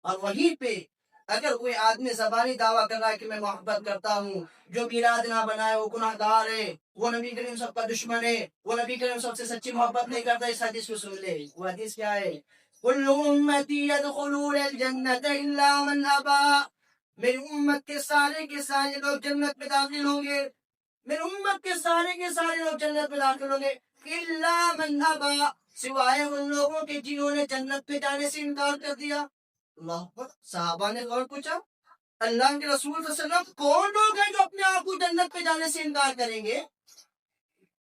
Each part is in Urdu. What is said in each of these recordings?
اور وہیں پہ اگر کوئی آدمی زبانی دعویٰ کر رہا ہے کہ میں محبت کرتا ہوں، جو میلاد نہ بنائے وہ گناہ گار ہے، وہ نبی کریم صاحب کا دشمن ہے، وہ نبی کریم صاحب سے سچی محبت نہیں کرتا، اس حدیث کو سن لے۔ وہ حدیث کیا ہے؟ کل امتی یدخلون الجنت الا من ابا، میری امت کے سارے لوگ جنت میں داخل ہوں گے، میری امت کے سارے لوگ جنت میں داخل ہوں گے، الا من ابا، سوائے ان لوگوں کے جنہوں نے جنت میں جانے سے انکار کر دیا۔ اللہ اکبر۔ صحابہ نے غور پوچھا، اللہ کے رسول صلی اللہ علیہ وسلم کون لوگ ہیں جو اپنے آپ کو جنت پہ جانے سے انکار کریں گے؟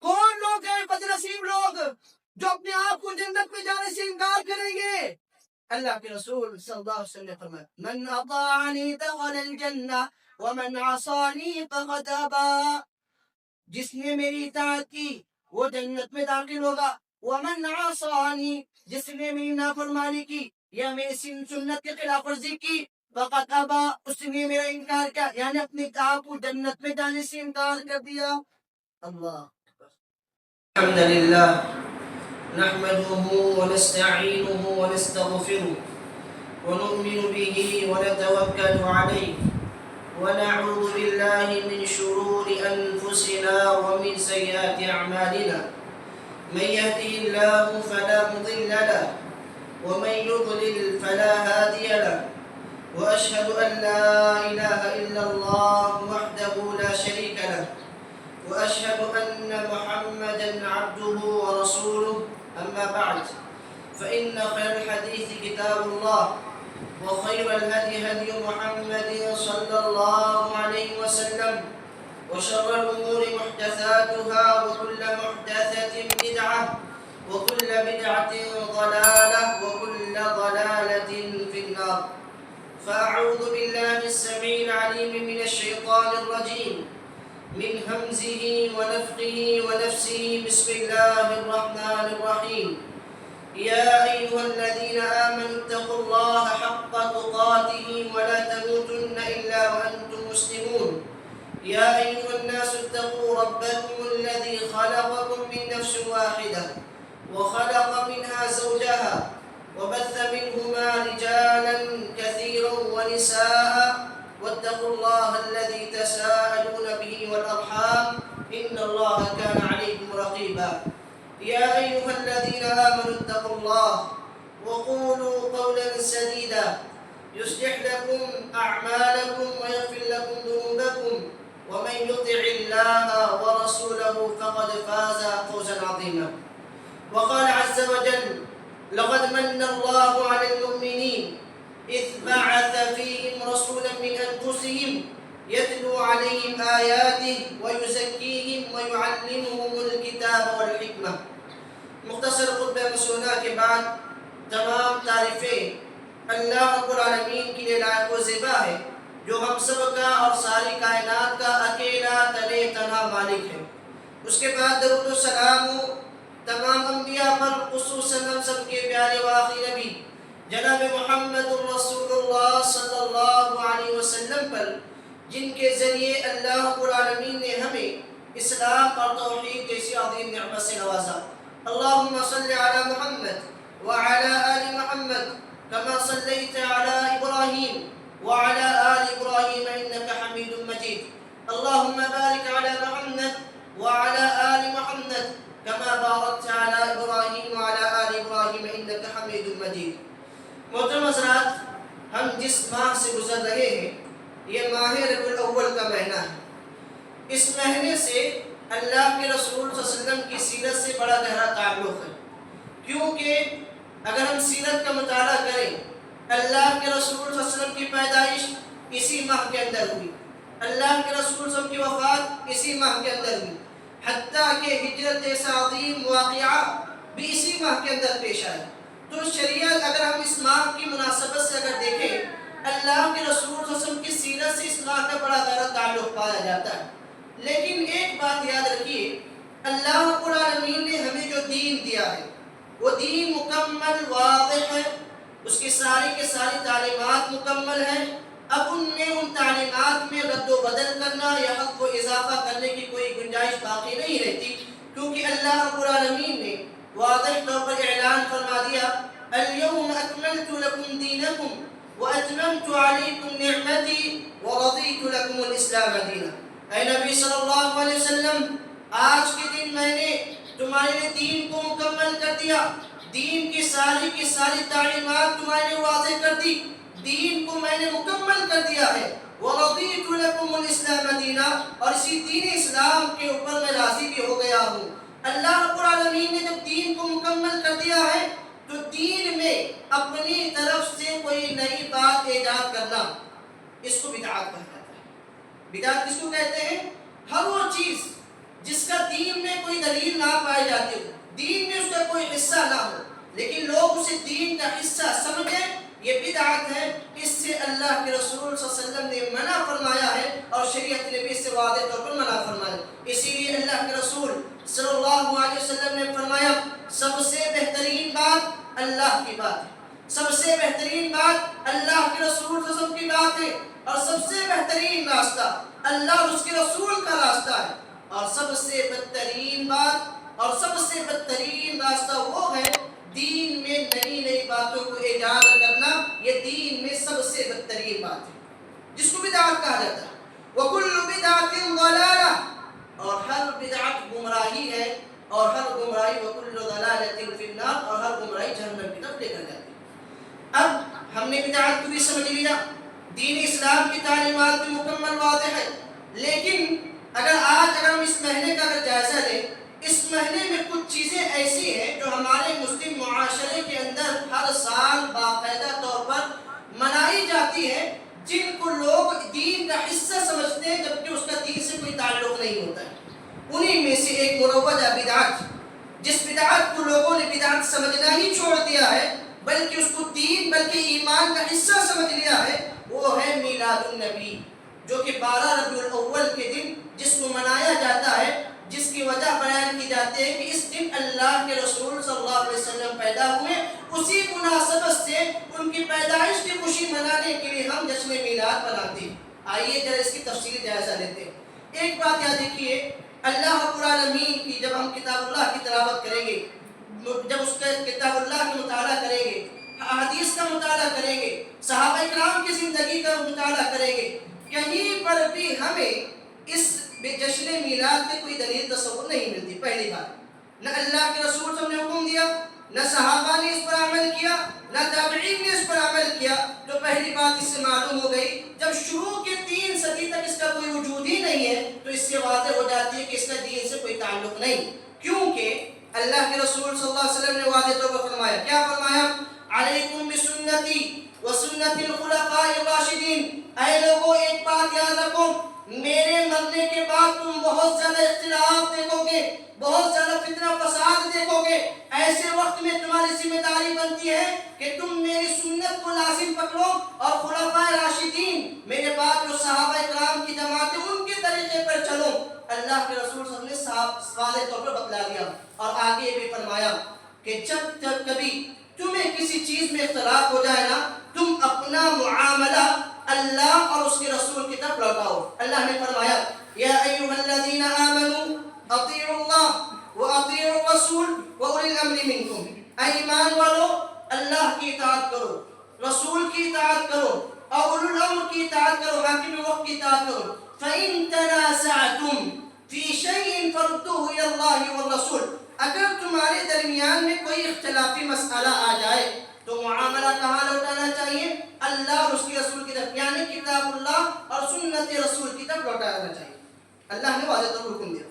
کون لوگ ہیں بد نصیب لوگ جو اپنے آپ کو جنت پہ جانے سے انکار کریں گے؟ اللہ کے رسول صلی اللہ علیہ وسلم نے فرمایا، من اطاعنی دخل الجنہ ومن عصانی فقد ابا، جس نے میری اطاعت کی وہ جنت میں داخل ہوگا، ومن عصانی، جس نے میری نافرمانی کی یا میری سنت کے خلاف ورزی کی، فقط ابا، اس نے میرا انکار کیا، یعنی اپنے آپ کو جنت میں جانے سے انکار کر دیا۔ اللہ الحمد للہ نحمده ونستعینه ونستغفره ونؤمن به ونتوکل علیہ ونعوذ بالله من شرور أنفسنا ومن سيئات أعمالنا، من يهده الله فلا مضل له ومن يضلل فلا هادي له، وأشهد أن لا إله إلا الله وحده لا شريك له، وأشهد أن محمدا عبده ورسوله، أما بعد، فإن خير الحديث كتاب الله، وخير الهدي هدي محمد صلى الله عليه وسلم، وشر الأمور محدثاتها، وكل محدثة بدعة، وكل بدعة ضلالة، وكل ضلالة في النار. فأعوذ بالله السميع العليم من الشيطان الرجيم، من همزه ونفخه ونفسه، بسم الله الرحمن الرحيم. يا أيها الذين آمنوا اتقوا الله حق تقاته ولا تموتن إلا وأنتم مسلمون. يا أيها الناس اتقوا ربكم الذي خلقكم من نفس واحدة وخلق منها زوجها وبث منهما رجالا كثيرا ونساء، واتقوا الله الذي تساءلون به والأرحام، إن الله كان عليكم رقيبا. يا أيها الذين آمنوا اتقوا الله وقولوا قولا سديدا يصلح لكم أعمالكم ويغفر لكم ذنوبكم، ومن يطع الله ورسوله فقد فاز فوزا عظيما. وقال عز وجل، لقد من الله على المؤمنين إذ بعث فيهم رسولا من أنفسهم يتلو عليهم آياته ويزكيهم ويعلمهم الكتاب والحكمة. مختصر خطبہ مسونہ کے بعد تمام تعریفیں اللہ رب العالمین کے لیے لائق و زیبا ہے، جو ہم سب کا اور ساری کائنات کا اکیلا تنے تنہا مالک ہے۔ اس کے بعد درود و سلام تمام انبیاء پر، خصوصاً ہم سب کے پیارے و آخری نبی جناب محمد الرسول اللہ صلی اللہ علیہ وسلم پر، جن کے ذریعے اللہ رب العالمین نے ہمیں اسلام اور توحید جیسی عظیم نعمت سے نوازا۔ اللہم صلی علی محمد وعلی آل محمد کما صلیت علی ابراہیم وعلی آل ابراہیم انک حمید مجید۔ اللہم بارک علی محمد وعلی آل محمد کما بارکت علی ابراہیم وعلی آل ابراہیم انک حمید مجید۔ محترم حضرات، ہم جس ماہ سے گزر رہے ہیں یہ ماہ ربیع الاول کا مہینہ ہے۔ اس مہینے سے اللہ کے رسول صلی اللہ علیہ وسلم کی سیرت سے بڑا گہرا تعلق ہے، کیونکہ اگر ہم سیرت کا مطالعہ کریں، اللہ کے رسول صلی اللہ علیہ وسلم کی پیدائش اسی ماہ کے اندر ہوئی، اللہ کے رسول صلی اللہ علیہ وسلم کی وفات اسی ماہ کے اندر ہوئی، حتیٰ کہ ہجرت جیسا عظیم واقعہ بھی اسی ماہ کے اندر پیش آیا۔ تو شریعت اگر ہم اس ماہ کی مناسبت سے اگر دیکھیں، اللہ کے رسول صلی اللہ علیہ وسلم کی سیرت سے اس ماہ کا بڑا گہرا تعلق پایا جاتا ہے۔ لیکن ایک بات یاد رکھیے، اللہ رب العالمین نے ہمیں جو دین دیا ہے وہ دین مکمل واضح ہے، اس کی ساری کے ساری تعلیمات مکمل ہیں۔ اب ان تعلیمات میں رد و بدل کرنا یا حذف و اضافہ کرنے کی کوئی گنجائش باقی نہیں رہتی، کیونکہ اللہ رب العالمین نے واضح طور پر اعلان فرما دیا، اليوم اکملت لکم دینکم، وأتممت عليكم نعمتي ورضيت لكم الإسلام دينا. اے نبی صلی اللہ علیہ وسلم، آج کے دن میں نے تمہارے لیے دین کو مکمل کر دیا، دین کی ساری تعلیمات تمہارے لیے واضح کر دی، دین کو میں نے مکمل کر دیا ہے. وَرَضِيتُ لَكُمُ الْإِسْلَامَ دِينًا، اور اسی دین اسلام کے اوپر میں راضی بھی ہو گیا ہوں. اللہ رب العالمین نے جب دین کو مکمل کر دیا ہے تو دین میں اپنی طرف سے کوئی نئی بات ایجاد کرنا، اس کو بدعت کہا جاتا ہے. بدعت کس کو کہتے ہیں؟ ہر وہ چیز جس کا دین میں کوئی دلیل نہ پائی جاتی ہو، دین میں اس کا کوئی حصہ نہ ہو، لیکن لوگ اسے دین کا حصہ سمجھیں، یہ بدعت ہے. اس سے اللہ کے رسول صلی اللہ علیہ وسلم نے منع فرمایا ہے اور شریعت نے بھی اس سے واضح طور پر منع فرمایا. اسی لیے اللہ کے رسول صلی اللہ علیہ وسلم نے فرمایا سب سے بہترین بات اللہ کی بات ہے، سب سے بہترین بات اللہ کے رسول صلی اللہ علیہ وسلم کی بات ہے، اور سب سے بہترین راستہ اللہ اور اس کے رسول کا راستہ ہے. اور سب سے بدترین بات اور سب سے بدترین راستہ وہ ہے دین میں نئی باتوں کو ایجاد کرنا. یہ دین میں سب سے بدترین بات ہے جس کو بدعت کہا جاتا ہے. وَكُلُّ بِدْعَةٍ ضَلَالَةٍ، اور ہر بدعت گمراہی ہے، اور ہر گمراہی وَكُلُّ ضَلَالَةٍ فِي النَّارِ، اور ہر گمراہی جہنم کی طرف لے کر جاتی ہے. اب ہم نے بدعت کو بھی سمجھ لیا، دین اسلام کی تعلیمات بھی مکمل واضح ہے، لیکن اگر ہم اس مہینے کا جائزہ لیں، اس مہینے میں کچھ چیزیں ایسی ہیں جو ہمارے مسلم معاشرے کے اندر ہر سال باقاعدہ طور پر منائی جاتی ہیں، جن کو لوگ دین کا حصہ سمجھتے ہیں جبکہ اس کا دین سے کوئی تعلق نہیں ہوتا ہے. انہی میں سے ایک مروجہ بدعت، جس بدعت کو لوگوں نے بدعت سمجھنا ہی چھوڑ دیا ہے بلکہ اس کو دین بلکہ ایمان کا حصہ سمجھ لیا ہے، وہ ہے میلاد النبی، جو کہ 12 ربیع الاول کے دن جس کو منایا جاتا ہے، جس کی وجہ بیان کی جاتی ہے کہ اس دن اللہ کے رسول صلی اللہ علیہ وسلم پیدا ہوئے. اسی مناسبت سے ان کی پیدائش کی خوشی منانے کے لیے ہم جشن میلاد مناتے ہیں. آئیے ذرا اس کی تفصیلی جائزہ لیتے ہیں. ایک بات یاد رکھیے، اللہ رب العالمین کی جب ہم کتاب اللہ کی تلاوت کریں گے، جب اس کے کتاب اللہ کا مطالعہ کریں گے، حدیث کا مطالعہ کریں گے، صحابہ کرام کی زندگی کا مطالعہ کریں گے، کہیں پر بھی ہمیں اس جشن میلاد میں کوئی دلیل تصور نہیں ملتی. پہلی بات، نہ اللہ کے رسول صلی اللہ علیہ وسلم نے حکم دیا، نہ صحابہ نے اس پر عمل کیا، نہ تابعین نے اس پر عمل کیا. تو پہلی بات اس سے معلوم ہو گئی، جب شروع کے 3 صدی تک اس کا کوئی وجود ہی نہیں ہے تو اس سے واضح ہو جاتی ہے کہ اس کا دین سے کوئی تعلق نہیں. کیونکہ اللہ کے رسول صلی اللہ علیہ وسلم نے واضح طور پر فرمایا، کیا فرمایا؟ علیکم بسنتی وسنت الخلفاء الراشدین. اے لوگوں، ایک بات یاد رکھو، میرے مرنے کے بعد تم بہت زیادہ اختلاف دیکھو گے، بہت زیادہ فتنہ فساد دیکھو گے. ایسے وقت میں تمہاری ذمہ داری بنتی ہے کہ تم میری سنت کو لازم پکڑو اور خلفاء راشدین، میرے بعد جو صحابہ کرام کی جماعت ہے، ان کے طریقے پر چلو. اللہ کے رسول صلی اللہ علیہ وسلم نے واضح طور پر بتلا دیا اور آگے بھی فرمایا کہ جب تک کبھی تمہیں کسی چیز میں اختلاف ہو جائے نا، تم اپنا معاملہ اللہ اور اس کے رسول کی طرف لوٹاؤ. اللہ نے فرمایا یا ایھا الذین آمنوا اطیعوا اللہ واطیعوا الرسول واولی الامر منکم. اے ایمان والو، اللہ کی اطاعت کرو، رسول کی اطاعت کرو اور اولو الامر کی اطاعت کرو، حاکم وقت کی اطاعت کرو. فإن تنازعتم فی شیء فردوه الی اللہ والرسول. اگر تمہارے درمیان میں کوئی اختلافی مسئلہ آ جائے تو معاملہ کہاں لوٹانا چاہیے؟ اللہ اور اس کے رسول کی طرف، یعنی کتاب اللہ اور سنت رسول کی طرف لوٹانا چاہیے. اللہ نے واضح طور پر حکم دیا.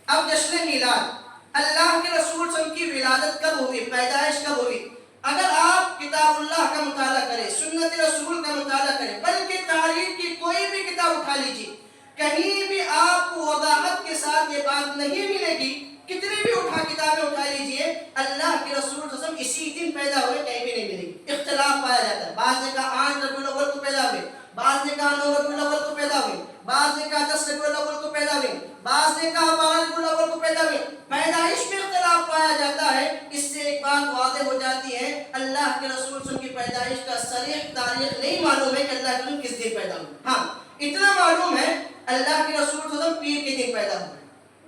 اب جشن میلاد، اللہ کے رسول صلی اللہ علیہ وسلم کی ولادت کب ہوئی، پیدائش کب ہوئی؟ اگر آپ کتاب اللہ کا مطالعہ کریں، سنت رسول کا مطالعہ کریں، بلکہ تاریخ کی کوئی بھی کتاب اٹھا لیجیے، کہیں بھی آپ کو وضاحت کے ساتھ یہ بات نہیں ملے گی. کتنی بھی کتابیں اٹھا لیجئے، اللہ کے رسول صلی اللہ علیہ وسلم اسی دن پیدا ہوئے، کہیں بھی نہیں ملے گی. اختلاف پایا جاتا ہے. بعض نے کہا 8 ربیع الاول کو پیدا ہوئے، بعض نے کہا 9 ربیع الاول کو پیدا ہوئے، بعض نے کہا 10 ربیع الاول کو پیدا ہوئے، بعض نے کہا 12 ربیع الاول کو پیدا ہوئے. پیدائش میں اختلاف پایا جاتا ہے. اس سے ایک بات واضح ہو جاتی ہے، اللہ کے رسول صلی اللہ علیہ وسلم کی پیدائش کا صریح تاریخ نہیں معلوم ہے کہ اللہ کے رسول کس دن پیدا ہوئے. ہاں اتنا معلوم ہے اللہ کے رسول صلی اللہ علیہ وسلم پیر کے دن پیدا ہوئے.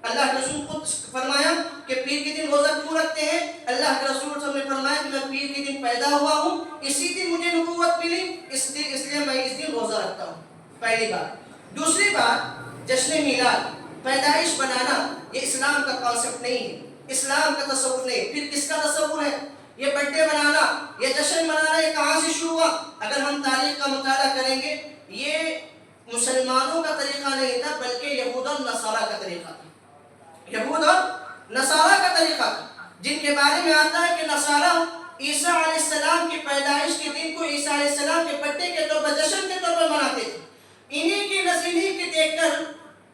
اللہ کے رسول خود فرمایا کہ پیر کے دن روزہ کیوں رکھتے ہیں؟ اللہ کے رسول صلی اللہ علیہ وسلم نے فرمایا کہ میں پیر کے دن پیدا ہوا ہوں، اسی دن مجھے نبوت ملی، اس لیے میں اس دن روزہ رکھتا ہوں. پہلی بات. دوسری بات، جشن میلاد، پیدائش بنانا، یہ اسلام کا کانسیپٹ نہیں ہے، اسلام کا تصور نہیں. پھر کس کا تصور ہے؟ یہ برتھ ڈے منانا، یہ جشن منانا، یہ کہاں سے شروع ہوا؟ اگر ہم تاریخ کا مطالعہ کریں گے، یہ مسلمانوں کا طریقہ نہیں تھا بلکہ یہود اور نصارہ کا طریقہ تھا. یہود اور نصارہ کا طریقہ تھا، جن کے بارے میں آتا ہے کہ نصارہ عیسیٰ علیہ السلام کی پیدائش کے دن کو عیسیٰ علیہ السلام کے برتھ ڈے کے طور پر، جشن کے طور پر مناتے تھے. انہی کی نظریے کے دیکھ کر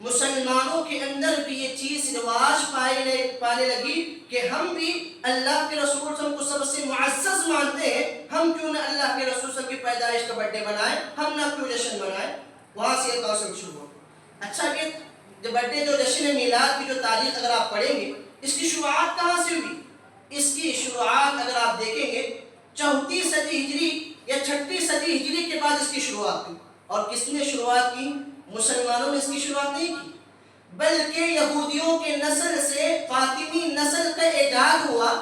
مسلمانوں کے اندر بھی یہ چیز رواج پانے لگی کہ ہم بھی اللہ کے رسول صلی اللہ علیہ وسلم کو سب سے معزز مانتے ہیں، ہم کیوں نہ اللہ کے رسول صلی اللہ علیہ وسلم کی پیدائش کا برتھ ڈے منائیں، ہم نہ کیوں جشن منائیں. وہاں سے یہ کانسیپٹ شروع ہو. اچھا، کہ جو برتھ ڈے، جو جشن میلاد کی جو تاریخ اگر آپ پڑھیں گے، اس کی شروعات کہاں سے ہوئی؟ اس کی شروعات اگر آپ دیکھیں گے 4 صدی ہجری یا 6 صدی ہجری کے بعد اس کی شروعات ہوئی. اور کس نے شروعات کی؟ مسلمانوں نے اس کی شروعات نہیں کی، بلکہ یہودیوں کے نسل سے فاطمی نسل کا ایجاد ہوا،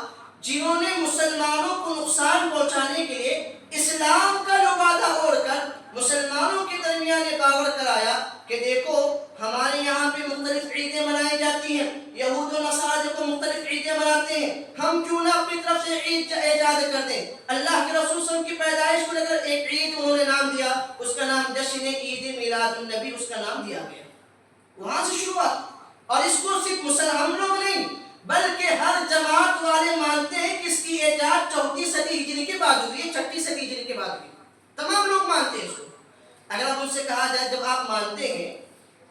جنہوں نے مسلمانوں کو نقصان پہنچانے کے لیے اسلام کا لبادہ اوڑھ کر مسلمانوں کے درمیان یہ باور کرایا کہ دیکھو ہمارے یہاں پہ مختلف عیدیں منائی جاتی ہیں، یہود و نصارہ جو مختلف عیدیں مناتے ہیں، ہم کیوں نہ اپنی طرف سے عید ایجاد کر دیں. اللہ کے رسول صلی اللہ علیہ وسلم کی پیدائش کو لے کر ایک عید انہوں نے نام دیا، اس کا نام جشن عید میلاد النبی اس کا نام دیا گیا. وہاں سے شروعات. اور اس کو صرف ہم لوگ نہیں بلکہ ہر جماعت والے مانتے ہیں کہ اس کی ایجاد 4 صدی ہجری کے بعد ہوئی ہے، 6 صدی ہجری کے بعد ہوئی. تمام لوگ مانتے ہیں اس کو. اگر اب ان سے کہا جائے جب آپ مانتے ہیں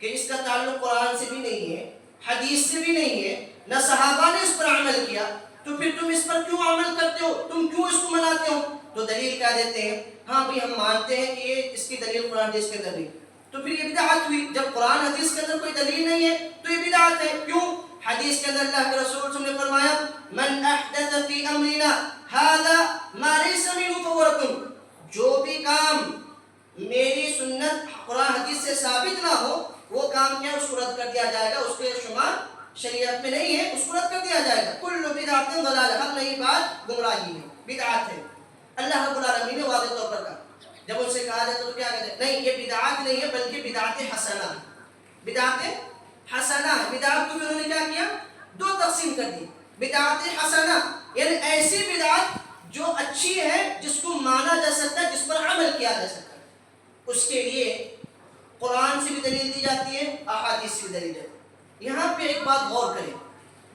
کہ اس کا تعلق قرآن سے بھی نہیں ہے، حدیث سے بھی نہیں ہے، نہ صحابہ نے اس پر عمل کیا، تو پھر تم اس پر کیوں عمل کرتے ہو، تم کیوں اس کو مناتے ہو؟ تو دلیل کیا دیتے ہیں؟ ہاں بھی ہم مانتے ہیں کہ یہ اس کی دلیل قرآن حدیث کے اندر نہیں. تو پھر یہ بدعت ہوئی. جب قرآن حدیث کے اندر کوئی دلیل نہیں ہے تو یہ بدعت ہے. کیوں؟ حدیث کے اندر اللہ کے رسول صلی اللہ علیہ وسلم نے فرمایا من احدث فی امرنا هذا ما ليس منه فهو رد. جو بھی کام میری سنت قرآن حدیث سے ثابت نہ ہو وہ کام کیا، اس کو رد کر دیا جائے گا، اس کے شمار شریعت میں نہیں ہے، اس کو رد کر دیا جائے گا. کل بدعت ضلالہ، ہر نئی بات گمراہی ہے، بدعت ہے. اللہ رب العالمین نے واضح طور پر کہا. جب ان سے کہا جاتا تو کیا کہتے ہیں؟ نہیں، یہ بدعت نہیں ہے بلکہ بدعت حسنہ. بدعت حسنہ. بدعت کو بھی انہوں نے کیا کیا؟ 2 تقسیم کر دی. بدعت حسنہ یعنی ایسی بدعت جو اچھی ہے، جس کو مانا جا سکتا ہے، جس پر عمل کیا جا سکتا ہے. اس کے لیے قرآن سے بھی دلیل دی جاتی ہے، احادیث سے بھی دلیل دی جاتی ہے. یہاں پہ ایک بات غور کریں،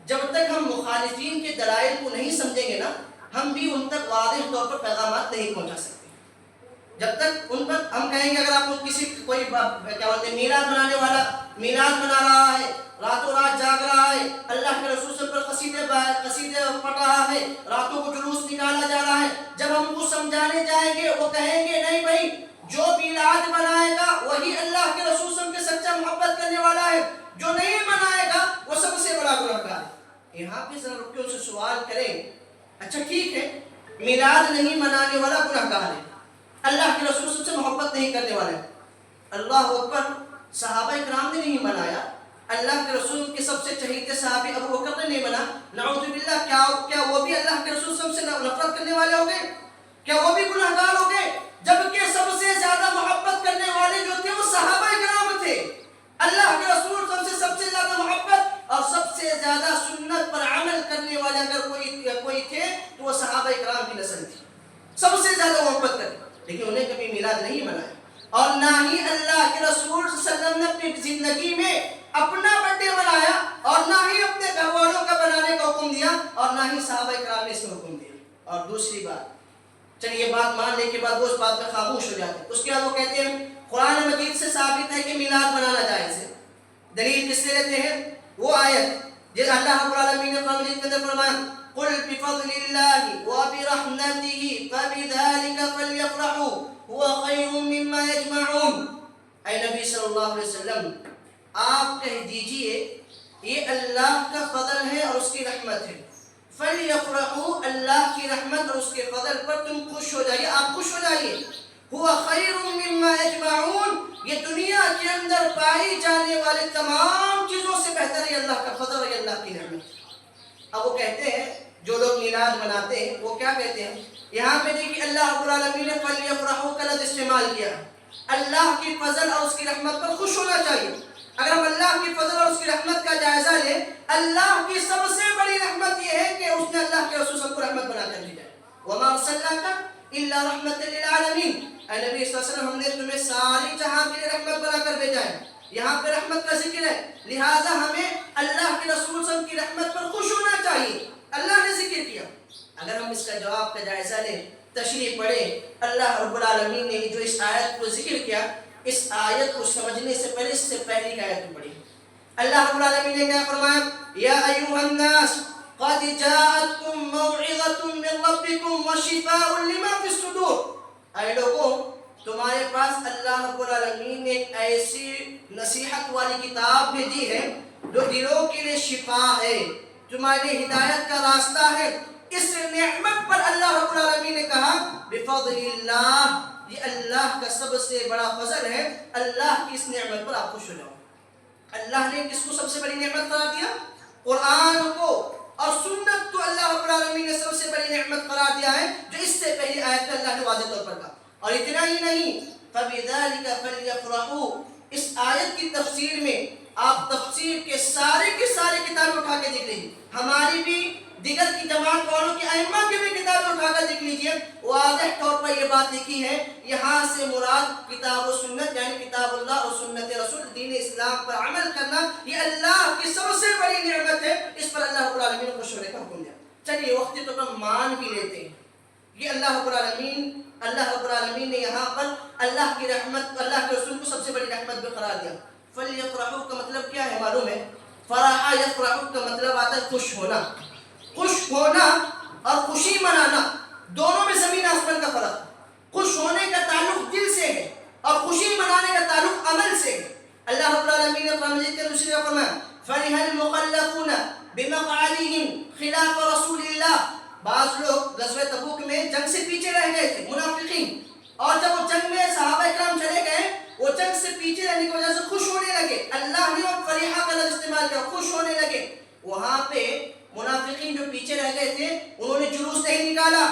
جب تک ہم مخالفین کے دلائل کو نہیں سمجھیں گے نا، ہم بھی ان تک واضح طور پر پیغامات نہیں پہنچا سکتے. جب تک ان پر ہم کہیں گے، اگر آپ کو کسی کوئی کیا بولتے ہیں میلاد منانے والا میلاد منا رہا ہے، راتوں رات جاگ رہا ہے، اللہ کے رسول صلی اللہ علیہ وسلم پر قصیدے پڑھ رہا ہے، راتوں کو جلوس نکالا جا رہا ہے، جب ہم کو سمجھانے جائیں گے وہ کہیں گے نہیں بھائی، جو میلاد منائے گا وہی اللہ کے رسول صلی اللہ علیہ وسلم کے سچا محبت کرنے والا ہے، جو نہیں منائے گا وہ سب سے بڑا گنہگار ہے. یہاں پہ ذرا رک کے ان سے سوال کریں، اچھا ٹھیک ہے، میلاد نہیں منانے والا گنہگار ہے، اللہ کے رسول سے محبت نہیں کرنے والے. اللہ اکبر. صحابہ اکرام نے نہیں منایا، اللہ کے رسول کے سب سے چہیتے صحابی ابو بکر نے نہیں منا. نعوذ باللہ، کیا وہ بھی اللہ کے رسول سے نفرت کرنے والے ہو گئے؟ کیا وہ بھی گنہگار ہو گئے؟ جبکہ سب سے زیادہ محبت کرنے والے جو تھے وہ صحابہ اکرام تھے. اللہ کے رسول سے سب سے زیادہ محبت اور سب سے زیادہ سنت پر عمل کرنے والے اگر کوئی تھے تو وہ صحابہ اکرام کی نسل تھی، سب سے زیادہ محبت کرتے. لیکن انہیں کبھی میلاد نہیں منایا، اور نہ ہی اللہ کے رسول صلی اللہ علیہ وسلم نے اپنی زندگی میں اپنا برتھ ڈے منایا، اور نہ ہی اپنے گھر والوں کا بنانے کا حکم دیا، اور نہ ہی صحابہ کرام نے اس میں حکم دیا. اور دوسری بات، چلیے یہ بات ماننے کے بعد وہ اس بات پہ خاموش ہو جاتے ہیں. اس کے بعد وہ کہتے ہیں قرآن مجید سے ثابت ہے کہ میلاد منانا جائز ہے. دلیل کس سے لیتے ہیں؟ وہ آیت جس اللہ رب العالمین نے قرآن مجید کے اندر فرمایا قل بفضل اللہ وبرحمته فبذلك فليفرحوا هو خیر مما یجمعون. اے نبی صلی اللہ علیہ وسلم، آپ کہہ دیجئے یہ اللہ کا فضل ہے اور اس کی رحمت ہے. فلیفرحوا، اللہ کی رحمت اور اس کے فضل پر تم خوش ہو جائیے، آپ خوش ہو جائیے. هو خیر مما یجمعون، یہ دنیا کے اندر پائی جانے والے تمام چیزوں سے بہتر ہے اللہ کا فضل اور اللہ کی نعمت۔ اب وہ کہتے ہیں جو لوگ میلاد مناتے ہیں وہ کیا کہتے ہیں؟ یہاں پہ دیکھیے اللہ رب العالمین نے فَلْيَفْرَحُوا کا لفظ استعمال کیا، اللہ کی فضل اور اس کی رحمت پر خوش ہونا چاہیے۔ اگر ہم اللہ کی فضل اور اس کی رحمت کا جائزہ لیں، اللہ کی سب سے بڑی رحمت یہ ہے کہ اس نے اللہ کے رسول سب کو رحمت بنا کر دی جائے۔ وَمَا أَرْسَلْنَاكَ إِلَّا رَحْمَةً لِلْعَالَمِينَ، اے نبی صلی اللہ علیہ وسلم ہم نے تمہیں ساری جہاں کے لیے رحمت بنا کر بھیجا ہے۔ یہاں پہ رحمت کا ذکر ہے، لہٰذا ہمیں اللہ کے رسول صلی اللہ علیہ وسلم کی رحمت پر خوش ہونا چاہیے۔ اللہ نے ذکر کیا۔ اگر ہم اس کا جواب کا جائزہ لیں، تشریح پڑھیں، اللہ رب العالمین نے جو اس آیت کو ذکر کیا، اس آیت کو سمجھنے سے پہلے اس سے پہلی آیت کو پڑھی۔ اللہ رب العالمین نے کیا فرمایا؟ یا ایھا الناس قد جاءتکم موعظۃ من ربکم وشفاء لما فی الصدور، اے لوگوں تمہارے پاس اللہ رب العالمین نے ایک ایسی نصیحت والی کتاب بھیجی ہے جو دلوں کے لیے شفا ہے، تمہارے لیے ہدایت کا راستہ ہے۔ اس نعمت پر اللہ رب العالمین نے کہا بفضل اللہ، یہ اللہ کا سب سے بڑا فضل ہے، اللہ کی اس نعمت پر آپ خوش ہو جاؤ۔ اللہ نے کس کو سب سے بڑی نعمت قرار دیا؟ قرآن کو اور سنت کو اللہ رب العالمین نے سب سے بڑی نعمت قرار دیا ہے، جو اس سے پہلی آیت میں اللہ نے واضح طور پر کہا۔ اور اتنا ہی نہیں، فَبِذَلِكَ فَلْيَفْرَحُوا، اس آیت کی تفسیر میں آپ تفسیر کے سارے کتابیں اٹھا کے دیکھ لیجیے، ہماری بھی دیگر کی جماعت والوں کی ائمہ کی بھی کتابیں اٹھا کر دیکھ لیجیے، واضح طور پر یہ بات لکھی ہے، یہاں سے مراد کتاب و سنت یعنی کتاب اللہ اور سنت رسول، دین اسلام پر عمل کرنا، یہ اللہ کی سب سے بڑی نعمت ہے، اس پر اللہ رب العالمین نے خوش ہونے کا حکم دیا۔ چلیے وقتی طور پر مان بھی لیتے ہیں، یہ اللہ رب العالمین نے یہاں پر اللہ کی رحمت، اللہ کے رسول کو سب سے بڑی رحمت بھی قرار دیا۔ فَلْيَفْرَحُوا کا مطلب کیا ہے معلوم ہے؟ فرح یفرح کا مطلب آتا ہے خوش ہونا۔ خوش ہونا اور خوشی منانا دونوں میں زمین آسمان کا فرق ہے۔ خوش ہونے کا تعلق دل سے ہے اور خوشی منانے کا تعلق عمل سے ہے۔ اللہ رب العالمین نے قرآن مجید کے دوسری جگہ فرمایا فَرِحَ الْمُخَلَّفُونَ بِمَقْعَدِهِمْ خِلَافَ رَسُولِ اللَّهِ، بعض لوگ غزوہ تبوک میں جنگ سے پیچھے رہ گئے تھے، منافقین، اور جب وہ جنگ میں صحابہ کرام چلے گئے، وہ جنگ سے پیچھے رہنے کی وجہ سے خوش ہونے لگے۔ اللہ نے وہ فریحہ کا لفظ استعمال کیا، خوش ہونے لگے۔ وہاں پہ منافقین جو پیچھے رہ گئے تھے انہوں نے جلوس نہیں نکالا،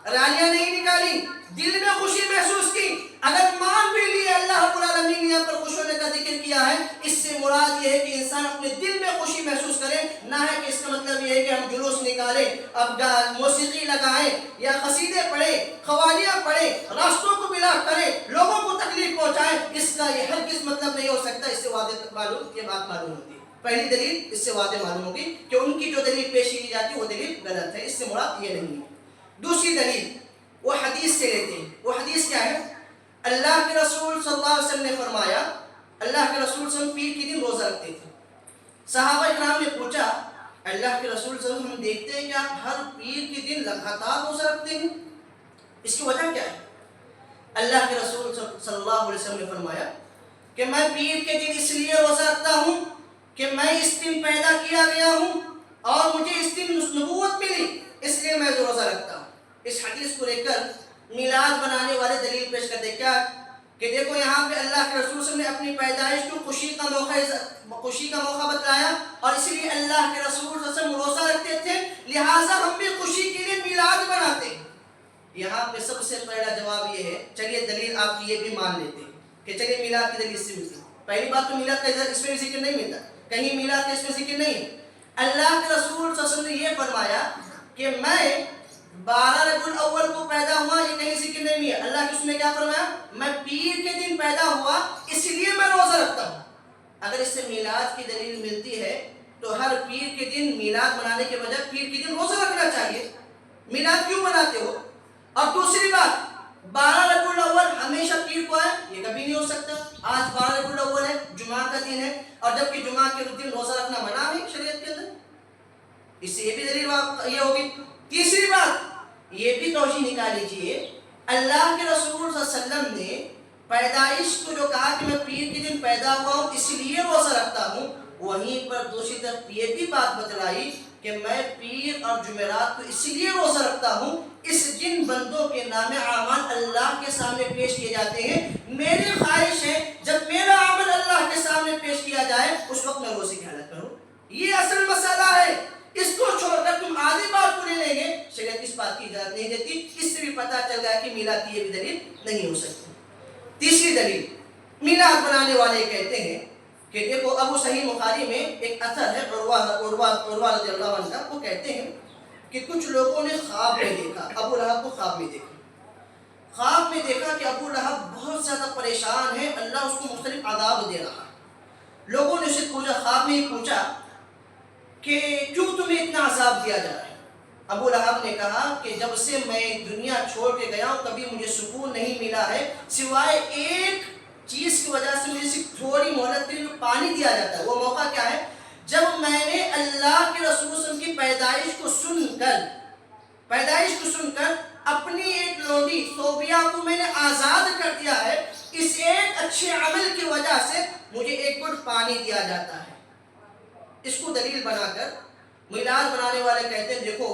ریلیاں نہیں نکالی، دل میں خوشی محسوس کی۔ اگر مان بھی لیے اللہ رب العالمین نے یہاں پر خوش ہونے کا ذکر کیا ہے، اس سے مراد یہ ہے کہ انسان اپنے دل میں خوشی محسوس کرے، نہ ہے کہ اس کا مطلب یہ ہے کہ ہم جلوس نکالیں، اب موسیقی لگائیں یا قصیدے پڑھیں، قوالیاں پڑھیں، راستوں کو بلا کریں، لوگوں کو تکلیف پہنچائیں۔ اس کا یہ ہرگز مطلب نہیں ہو سکتا۔ اس سے واضح معلوم یہ بات معلوم ہوتی ہے، پہلی دلیل اس سے واضح معلوم ہوگی کہ ان کی جو دلیل پیش کی جاتی ہے وہ دلیل غلط ہے، اس سے مراد یہ نہیں ہے۔ دوسری دلیل وہ حدیث سے لیتے ہیں۔ وہ حدیث کیا ہے؟ اللہ کے رسول صلی اللہ علیہ وسلم نے فرمایا، اللہ کے رسول صلی اللہ علیہ وسلم پیر کے دن روزہ رکھتے تھے۔ صحابہ کرام نے پوچھا اللہ کے رسول صلی اللہ علیہ وسلم ہم دیکھتے ہیں کہ آپ ہر پیر کے دن لگاتار روزہ رکھتے ہیں، اس کی وجہ کیا ہے؟ اللہ کے رسول صلی اللہ علیہ وسلم نے فرمایا کہ میں پیر کے دن اس لیے روزہ رکھتا ہوں کہ میں اس دن پیدا کیا گیا ہوں اور مجھے اس دن نبوت ملی، اس لیے میں روزہ رکھتا ہوں۔ اس حدیث کو لے کر میلاد بنانے والے دلیل پیش کرتے کیا کہ دیکھو یہاں پہ اللہ کے رسول صلی اللہ علیہ وسلم نے اپنی پیدائش کو خوشی کا موقع بتلایا، اور اسی لیے اللہ کے رسول صلی اللہ علیہ وسلم روزہ رکھتے تھے، لہٰذا ہم بھی خوشی کے لیے میلاد بناتے ہیں۔ یہاں پہ سب سے پہلا جواب یہ ہے، چلیے دلیل آپ کی یہ بھی مان لیتے ہیں کہ چلیے میلاد کی دلیل سے ملتی ہے۔ پہلی بات تو میلاد کا اس میں ذکر نہیں ملتا، کہیں میلاد کا اس میں ذکر نہیں ہے۔ اللہ کے رسول صلی اللہ علیہ وسلم نے یہ فرمایا کہ میں 12 ربیع الاول کو پیدا ہوا، یہ کہیں ذکر نہیں ہے۔ اللہ کے رسول نے کیا فرمایا؟ میں پیر کے دن پیدا ہوا اس لیے میں روزہ رکھتا ہوں۔ اگر اس سے میلاد کی دلیل ملتی ہے تو ہر پیر کے دن میلاد منانے کے بجائے پیر کے دن روزہ رکھنا چاہیے۔ میلاد کیوں مناتے ہو؟ اور دوسری بات، 12 ربیع الاول ہمیشہ پیر کو ہے، یہ کبھی نہیں ہو سکتا۔ آج 12 ربیع الاول ہے، جمعہ کا دن ہے، اور جبکہ جمعہ کے دن روزہ رکھنا منع ہے شریعت کے اندر، اس سے یہ بھی دلیل یہ ہوگی۔ تیسری بات یہ بھی توجیہ نکال لیجیے، اللہ کے رسول صلی اللہ علیہ وسلم نے پیدائش کو جو کہا کہ میں پیر کے دن پیدا ہوا ہوں اس لیے روزہ رکھتا ہوں، وہیں پر دوسری طرف یہ بھی بات بتلائی کہ میں پیر اور جمعرات کو اس لیے روزہ رکھتا ہوں، اس جن بندوں کے نام اعمال اللہ کے سامنے پیش کیے جاتے ہیں، میری خواہش ہے جب یہ اصل مسئلہ ہے. اس کو چھوڑ کر تم آدھی بات کو لے لیں گے، شریعت اس بات کی اجازت نہیں دیتی. اس سے بھی پتہ چل گیا کہ میلاد کی یہ بھی دلیل نہیں ہو سکتی. تیسری دلیل، میلاد بنانے والے کہتے ہیں کہ دیکھو ابو صحیح بخاری میں ایک اثر ہے عروہ رضی اللہ عنہ کا، وہ کہتے ہیں کہ کچھ لوگوں نے خواب میں دیکھا، ابو لہب کو خواب میں دیکھا. خواب میں دیکھا کہ ابو لہب بہت زیادہ پریشان ہے، اللہ اس کو مختلف عذاب دے رہا ہے. لوگوں نے اسے پوچھا، خواب میں ہی پوچھا کہ کیوں تمہیں اتنا عذاب دیا جا رہا ہے؟ ابو لہب نے کہا کہ جب سے میں دنیا چھوڑ کے گیا ہوں کبھی مجھے سکون نہیں ملا ہے سوائے ایک چیز کی وجہ سے. مجھے صرف تھوڑی مہلت کے لیے پانی دیا جاتا ہے. وہ موقع کیا ہے؟ جب میں نے اللہ کے رسول صلی اللہ علیہ وسلم کی پیدائش کو سن کر اپنی ایک لونڈی صوبیہ کو میں نے آزاد کر دیا ہے. اس ایک اچھے عمل کی وجہ سے مجھے ایک گھٹ پانی دیا جاتا ہے. اس کو دلیل بنا کر میلاد بنانے والے کہتے ہیں دیکھو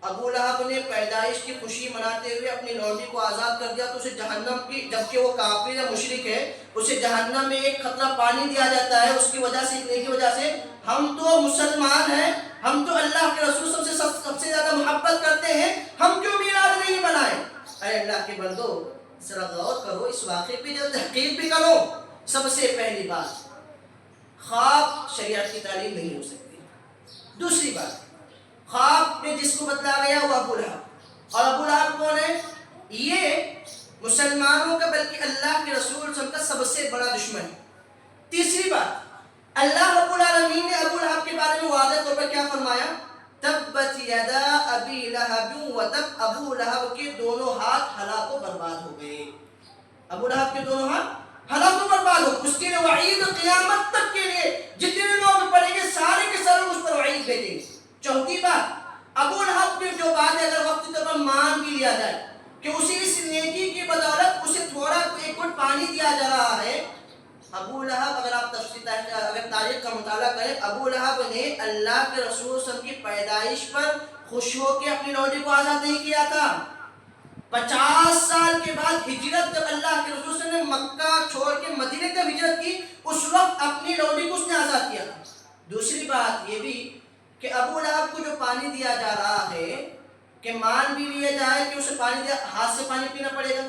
ابو لہب نے پیدائش کی خوشی مناتے ہوئے اپنی لونڈی کو آزاد کر دیا تو اسے جہنم کی، جبکہ وہ کافر یا مشرک ہے، اسے جہنم میں ایک قطرہ پانی دیا جاتا ہے اس کی وجہ سے، اتنے کی وجہ سے. ہم تو مسلمان ہیں، ہم تو اللہ کے رسول سب سے زیادہ محبت کرتے ہیں، ہم کیوں میلاد نہیں بنائیں؟ اے اللہ کے بندو ذرا غور کرو، اس واقعے پہ جو تحقیق بھی کرو. سب سے پہلی بات، خواب شریعت کی تعلیم نہیں ہو سکتی. دوسری بات، خواب میں جس کو بتلایا گیا وہ ابو لہب، اور ابو لہب کون ہے؟ یہ مسلمانوں کا بلکہ اللہ کے رسول صلی اللہ علیہ وسلم کا سب سے بڑا دشمن ہے. تیسری بات، اللہ رب العالمین نے ابو لہب کے بارے میں واضح طور پر کیا فرمایا؟ تبت یدا ابی لہب وتب، ابو لہب کے دونوں ہاتھ ہلاک و برباد ہو گئے. ابو لہب کے دونوں ہاتھ ہلاک و برباد ہو. اس کے لیے وعید قیامت تک کے لیے جتنے لوگ پڑھیں گے سارے کے سارے اس پر وعید بھیجیں گے. چوتھی بات، ابو لہب کی جو بات ہے اگر وقت پر مان بھی لیا جائے کہ اسے اس نیکی کی بدولت اسے تھوڑا ایک گھٹ پانی دیا جا رہا ہے. ابو لہب اگر آپ اگر تاریخ کا مطالعہ کریں، ابو لہب نے اللہ کے رسول صلی اللہ علیہ وسلم کی پیدائش پر خوش ہو کے اپنی لونڈی کو آزاد نہیں کیا تھا. 50 سال کے بعد ہجرت جب اللہ کے رسول صلی اللہ علیہ وسلم نے مکہ چھوڑ کے مدینے کی ہجرت کی، اس وقت اپنی لونڈی کو اس نے آزاد کیا تھا. دوسری بات یہ بھی کہ ابو لہب کو جو پانی دیا جا رہا ہے کہ مان بھی لیا جائے کہ اسے پانی دیا، ہاتھ سے پانی پینا پڑے گا،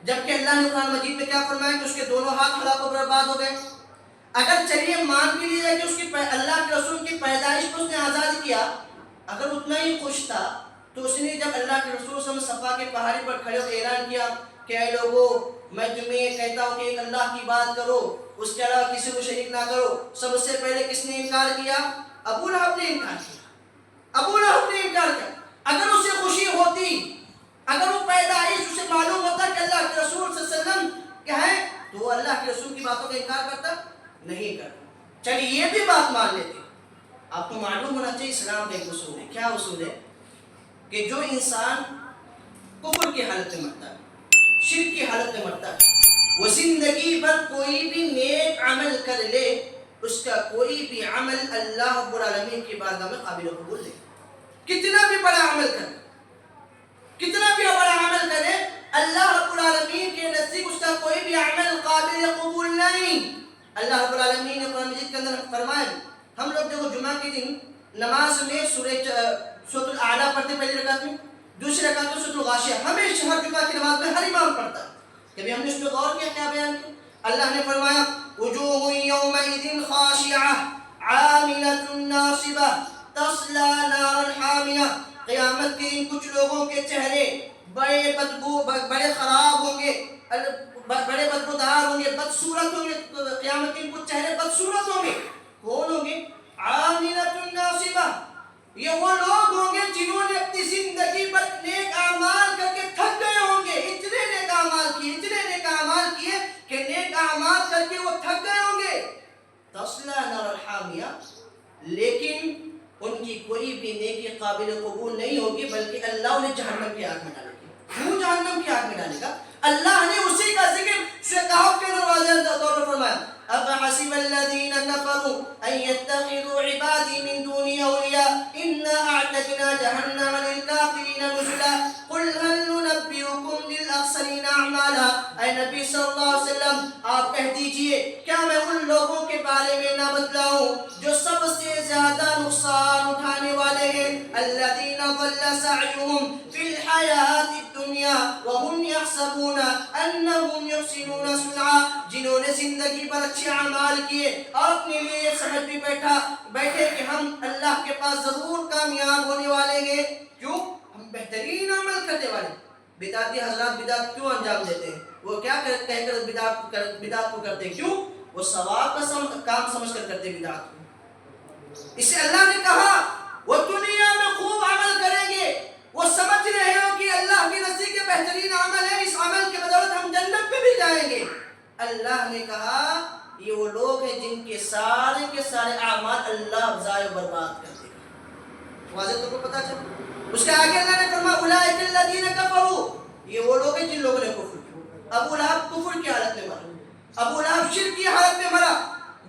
جبکہ اللہ نے قرآن مجید میں کیا فرمایا کہ اس کے دونوں ہاتھ ہلاک و برباد ہو گئے. اگر چلیے مان بھی لیا جائے کہ اس کی اللہ کے رسول کی پیدائش کو اس نے آزاد کیا، اگر اتنا ہی خوش تھا تو اس نے جب اللہ کے رسول صلی اللہ علیہ وسلم صفا کے پہاڑی پر کھڑے ہو اعلان کیا کہ اے لوگوں میں تمہیں یہ کہتا ہوں کہ ایک اللہ کی بات کرو، اس کے علاوہ کسی کو شریک نہ کرو، سب سے پہلے کس نے انکار کیا؟ ابو لہب نے انکار کیا. ابو لہب نے انکار کیا. اگر اسے خوشی ہوتی، اگر وہ پیدائش اسے معلوم ہوتا کہ اللہ کے رسول صلی اللہ علیہ وسلم کیا ہے تو وہ اللہ کے رسول کی باتوں کا انکار کرتا؟ نہیں کرتا. چلیے یہ بھی بات مان لیتے. آپ کو معلوم ہونا چاہیے اسلام کا ایک اصول ہے. کیا اصول ہے؟ کہ جو انسان کفر کی حالت میں مرتا ہے، شرک کی حالت میں مرتا ہے، وہ زندگی بھر کوئی بھی نیک عمل کر لے، اس کا کوئی بھی عمل اللہ رب العالمین کی بارگاہ میں قابل قبول نہیں. کتنا بھی بڑا عمل کرے، کتنا بھی بڑا عمل کرے، اللہ رب العالمین کے نزدیک اس کا کوئی بھی عمل قابل قبول نہیں. اللہ رب العالمین نے قرآن مجید کے اندر فرمایا، ہم لوگ دیکھو جمعہ کے دن نماز میں سورۃ الاعلیٰ پڑھتے پہلی رکعت میں، دوسری رکعت میں سورۃ الغاشیہ، ہمیشہ ہر جمعہ کی نماز میں ہر امام پڑھتا ہے. کبھی ہم نے اس پہ غور کیا کیا بیان کیا؟ اللہ نے فرمایا وجوہ یومئذ خاشعہ عاملۃ ناصبہ تصلی نارا حامیہ. قیامت کے دن کچھ لوگوں کے چہرے بڑے خراب ہوں گے، بڑے بدبودار ہوں گے، بدصورت ہوں گے. قیامت کے دن کچھ چہرے بدصورت ہوں گے. کون ہوں گے؟ عاملۃ ناصبہ، یہ وہ لوگ ہوں گے جنہوں نے اپنی زندگی پر نیک اعمال کر کے تھک گئے ہوں گے. اتنے نیک اعمال کیے کہ نیک اعمال کر کے وہ تھک گئے ہوں گے. تصلی نارا حامیہ، لیکن ان کی کوئی بھی نیکی قابل قبول نہیں ہوگی، بلکہ اللہ انہیں جہنم کی آگ میں ڈالے گا. کیوں جہنم کی آگ میں ڈالے گا؟ اللہ نے اسی کا ذکر شقاق کے دروازے طور پر فرمایا أَفَحَسِبَ الَّذِينَ كَفَرُوا أَن يَتَّخِذُوا عِبَادِي مِن دُونِي أَوْلِيَاءَ إِنَّا أَعْتَدْنَا جَهَنَّمَ لِلْكَافِرِينَ نُزُلًا قُلْ هَلْ نُنَبِّئُكُم بِالْأَخْسَرِينَ أَعْمَالًا. اے نبی صلی اللہ علیہ وسلم آپ کہہ دیجئے کیا میں ان لوگوں کے بارے میں نہ بتلاؤں جو سب سے زیادہ نقصان اٹھانے والے ہیں الذین ضل سعیہم فی الحیات الدنیا وهم یحسبون انہم یحسنون صنعا، جنہوں نے زندگی پر اچھے اعمال کیے اور اپنے لیے یہ سمجھ بھی بیٹھے کہ ہم اللہ کے پاس ضرور کامیاب ہونے والے ہیں۔ کیوں؟ ہم بہترین عمل کرنے والے۔ بدعتی حضرات بدعت کیوں انجام دیتے ہیں؟ وہ کیا کہہ کر بدعت کو کرتے ہیں؟ کیوں؟ وہ ثواب کا کام سمجھ کر کرتے بدعت کو۔ اس سے اللہ نے کہا وہ دنیا میں خوب عمل کریں گے، وہ سمجھ رہے ہو کہ اللہ کے نزدیک کے بہترین عمل ہے، اس عمل کے بدولت ہم جنت میں بھی جائیں گے۔ اللہ نے کہا یہ وہ لوگ ہیں جن کے سارے اعمال اللہ ضائع برباد کر دے گا۔ واضح تو کو پتہ چلا؟ اس کے آگے اللہ نے فرمایا اولئک الذین کفروا، یہ وہ لوگ ہیں جن لوگوں نے کفر کیا۔ ابو لہب کفر کی حالت میں مرا، ابو لہب شرک کی حالت میں مرا۔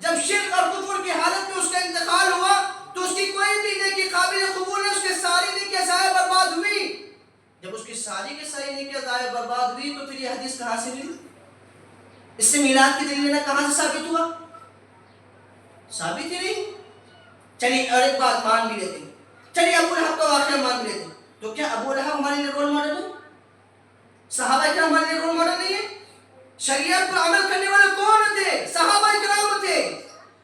جب شرک اور کفر کی حالت میں اس کا انتقال ہوا تو اس کی کوئی بھی نیکی قابل قبول نہیں، اس کے ساری نیکیاں ضائع برباد ہوئی۔ جب اس کی ساری کی ساری نیکیاں ضائع برباد ہوئی تو پھر یہ حدیث کہاں سے ملی؟ اس سے میلاد کی دلیل کہاں سے ثابت ہوا؟ ثابت ہی نہیں۔ چلیے اور ایک بات مان بھی لیتے ہیں، چلیے ابو لہب کا واقعہ مان لیتے ہیں، تو کیا ابو لہب ہمارے لیے رول ماڈل ہے؟ صحابہ کرام ہمارے لیے رول ماڈل نہیں ہے؟ شریعت پر عمل کرنے والے کون تھے؟ صحابہ کرام تھے۔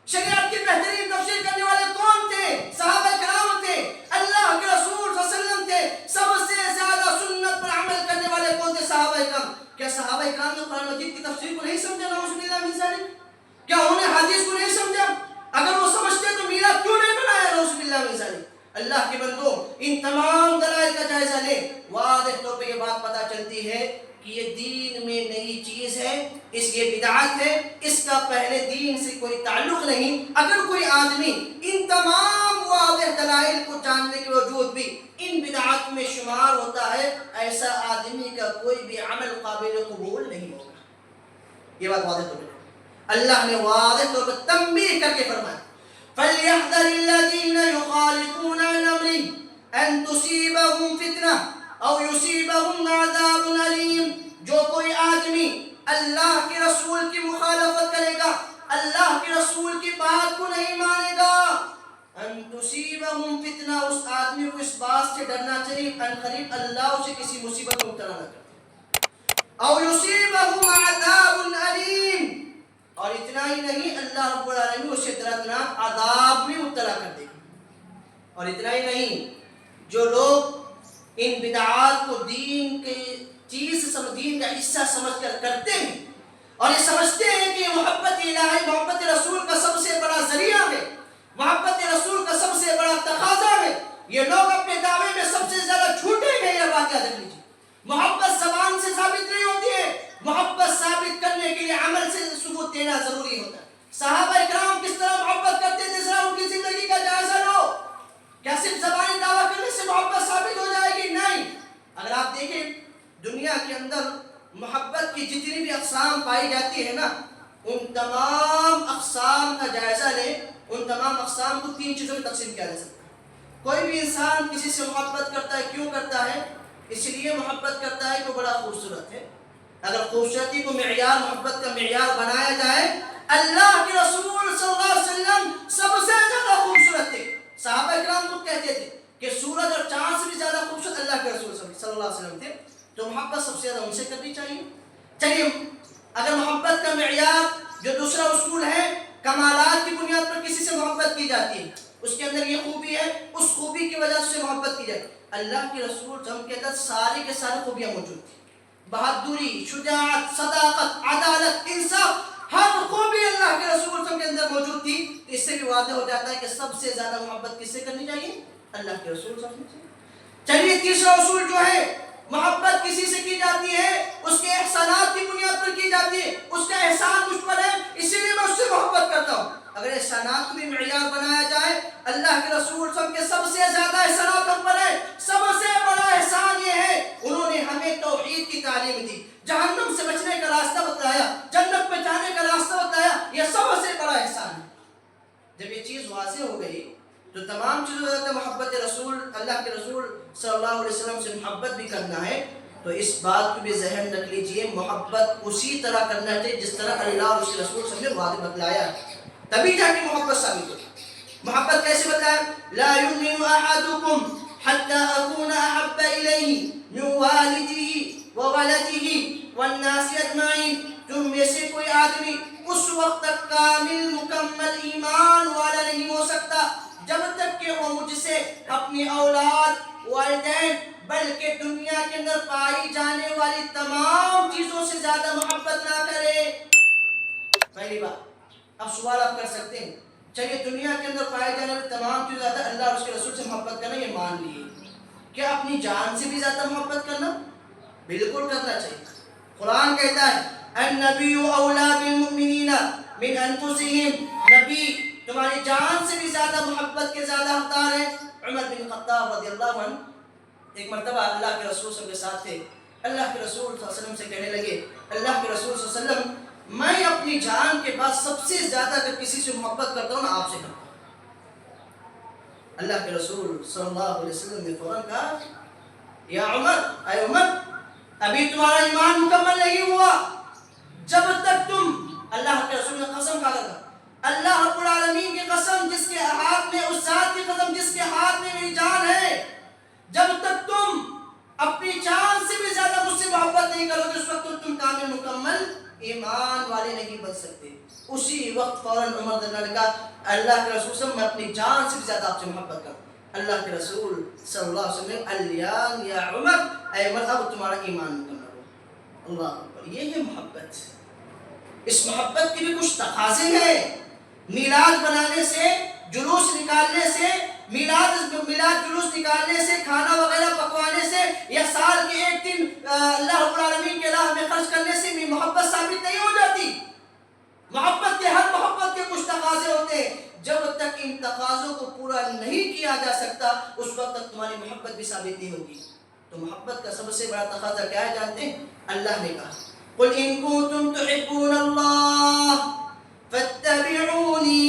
شریعت کی بہترین تفسیر کرنے والے کون تھے؟ صحابہ کرام تھے۔ اللہ کے رسول صلی اللہ علیہ وسلم تھے۔ سب سے زیادہ سنت پر عمل کرنے والے کون تھے؟ صحابہ کرام۔ کیا صحابہ کرام نے قرآن مجید کی تفسیر کو نہیں سمجھا؟ نعوذ باللہ من ذالک۔ کیا انہوں نے حدیث کو نہیں سمجھا؟ اگر وہ سمجھتے تو میلاد کیوں نہیں بنایا؟ نعوذ باللہ من ذالک۔ اللہ کے بندوں ان تمام دلائل کا جائزہ لیں، واضح طور پہ یہ بات پتہ چلتی ہے کہ یہ دین میں نئی چیز ہے، یہ بدعت ہے، اس کا پہلے دین سے کوئی تعلق نہیں۔ اگر کوئی آدمی ان تمام واضح دلائل کو جاننے کے باوجود بھی ان بدعات میں شمار ہوتا ہے، ایسا آدمی کا کوئی بھی عمل قابل قبول نہیں ہوگا۔ یہ بات واضح طور پہ اللہ نے واضح طور پر تنبیہ کر کے فرمایا فَلْيَحْذَرِ الَّذِينَ يُخَالِفُونَ عَنْ أَمْرِهِ أَن تُصِيبَهُمْ فِتْنَةٌ أَوْ يُصِيبَهُمْ عَذَابٌ أَلِيمٌ۔ جو کوئی آدمی اللہ کے رسول کی مخالفت کرے گا، اللہ کے رسول کی بات کو نہیں مانے گا، ان تصیبہم فتنہ، اس آدمی کو اس بات سے ڈرنا چاہیے ان قریب اللہ اسے کسی مصیبت میں مبتلا نہ کرے، او یصیبہم عذاب علیم، اور اتنا ہی نہیں اللہ رب العالمین اسے دردناک عذاب میں مبتلا کر دے گا۔ اور اتنا ہی نہیں، جو لوگ ان بدعات کو دین کے دین کا حصہ سمجھ کر کرتے ہیں اور یہ سمجھتے ہیں کہ محبت الہی محبت رسول کا سب سے بڑا ذریعہ ہے، محبت رسول کا سب سے بڑا تقاضا ہے، یہ لوگ اپنے دعوے میں سب سے زیادہ جھوٹے ہیں۔ یہ بات یاد رکھ لیجیے، محبت زبان سے ثابت نہیں ہوتی ہے، محبت ثابت کرنے کے لیے عمل سے ثبوت دینا ضروری ہوتا ہے۔ صحابہ کرام کس طرح محبت کرتے تھے، ذرا ان کی زندگی کا جائزہ لو۔ کیا صرف زبانی دعویٰ کرنے سے محبت ثابت ہو جائے گی؟ نہیں۔ اگر آپ دیکھیں دنیا کے اندر محبت کی جتنی بھی اقسام پائی جاتی ہے نا، ان تمام اقسام کا جائزہ لیں، ان تمام اقسام کو 3 چیزوں میں تقسیم کیا جا سکتا ہے۔ کوئی بھی انسان کسی سے محبت کرتا ہے، کیوں کرتا ہے؟ اس لیے محبت کرتا ہے کہ وہ بڑا خوبصورت ہے۔ اگر خوبصورتی کو معیار، محبت کا معیار بنایا جائے، اللہ کے رسول صلی اللہ علیہ وسلم سب سے زیادہ خوبصورت تھے۔ صحابہ کرام خود کہتے تھے کہ سورج اور چاند سے بھی زیادہ خوبصورت اللہ کے رسول صلی اللہ علیہ وسلم تھے، تو محبت سب سے زیادہ ان سے کرنی چاہیے۔ چلیے اگر محبت کا معیار جو دوسرا اصول ہے، کمالات کی بنیاد پر کسی سے محبت کی جاتی ہے، اس کے اندر یہ خوبی ہے، اس خوبی کی وجہ سے محبت کی جاتی ہے۔ اللہ کے رسول کے اندر ساری کے ساری خوبیاں موجود تھیں، بہادری، شجاعت، صداقت، عدالت، انصاف، ہر خوبی اللہ کے رسول کے اندر موجود تھی۔ اس سے بھی واضح ہو جاتا ہے کہ سب سے زیادہ محبت کس سے کرنی چاہیے؟ اللہ کے رسول سے۔ چلیے تیسرا اصول جو ہے، محبت کسی سے کی جاتی ہے اس کے احسانات کی بنیاد پر کی جاتی ہے، اس کا احسان مجھ پر ہے اسی لیے میں اس سے محبت کرتا ہوں۔ اگر احسانات کو بھی معیار بنایا جائے، اللہ کے رسول کے سب سے زیادہ احسانات ہم پر ہے، سب سے بڑا احسان یہ ہے انہوں نے ہمیں توحید کی تعلیم دی، جہنم سے بچنے کا راستہ بتایا، جنت میں جانے کا راستہ بتایا، یہ سب سے بڑا احسان ہے۔ جب یہ چیز واضح ہو گئی تو تمام چیزوں سے محبت رسول، اللہ کے رسول صلی اللہ علیہ وسلم سے محبت بھی کرنا ہے، تو اس بات کو بھی ذہن رکھ لیجئے، محبت اسی طرح کرنا چاہیے جس طرح اللہ اور اس کے رسول صلی اللہ علیہ وسلم نے واضح بتلایا ہے، تبھی جا کے محبت ثابت ہوگی۔ محبت کیسے بتایا؟ لا یؤمن احدکم حتی اکون احب الیہ من والدہ وولدہ والناس اجمعین، تم میں سے کوئی آدمی اس وقت تک کامل مکمل ایمان والا نہیں ہو سکتا جب تک کہ وہ مجھ سے اپنی اولاد، والدین، بلکہ دنیا کے اندر پائی جانے والی تمام چیزوں سے زیادہ محبت نہ کرے۔ پہلی بات، اب سوال آپ کر سکتے ہیں، چلیے دنیا کے اندر پائے جانے والی تمام چیزوں سے زیادہ اللہ اور اس کے رسول سے محبت کرنا یہ مان لیے، کیا اپنی جان سے بھی زیادہ محبت کرنا؟ بالکل کرنا چاہیے۔ قرآن کہتا ہے النبی اولا بالمؤمنین من انفسہم، نبی تمہاری جان سے بھی زیادہ محبت کے زیادہ حقدار ہیں۔ عمر بن خطاب رضی اللہ عنہ ایک مرتبہ اللہ کے رسول صلی اللہ علیہ وسلم کے ساتھ تھے، اللہ کے رسول صلی اللہ علیہ وسلم سے کہنے لگے، اللہ کے رسول صلی اللہ علیہ وسلم میں اپنی جان کے بعد سب سے زیادہ اگر کسی سے محبت کرتا ہوں نا آپ سے کرتا ہوں۔ اللہ کے رسول صلی اللہ علیہ وسلم نے فوراً کہا یا عمر، اے عمر، ابھی تمہارا ایمان مکمل نہیں ہوا جب تک تم، اللہ کے رسول نے قسم کھا کر کہا، اللہ رب العالمین کی قسم جس کے ہاتھ میں، اس ذات کی قسم جس کے ہاتھ میں میری جان ہے، جب تک تم اپنی جان سے بھی زیادہ مجھ سے محبت نہیں کرو گے اس وقت تم کامل مکمل ایمان والے نہیں بن سکتے۔ اسی وقت فوراً عمر رضی اللہ عنہ نے کہا اللہ کے رسول صلی اللہ علیہ وسلم میں اپنی جان سے بھی زیادہ آپ سے محبت کروں۔ اللہ کے رسول صلی اللہ علیہ وسلم الیان یا عمر، اے عمر اب تمہارا ایمان مکمل ہو۔ اللہ اکبر، یہ ہے محبت۔ اس محبت کے بھی کچھ تقاضے ہیں، میلاد بنانے سے، جلوس نکالنے سے، میلاد جلوس نکالنے سے، کھانا وغیرہ پکوانے سے، یا سال کے ایک دن اللہ رب العالمین کے راہ میں خرچ کرنے سے بھی محبت ثابت نہیں ہو جاتی۔ محبت کے، ہر محبت کے کچھ تقاضے ہوتے ہیں، جب تک ان تقاضوں کو پورا نہیں کیا جا سکتا اس وقت تک تمہاری محبت بھی ثابت نہیں ہوگی۔ تو محبت کا سب سے بڑا تقاضا کیا ہے جانتے ہیں؟ اللہ نے کہا قل ان کنتم تحبون اللہ فاتبعونی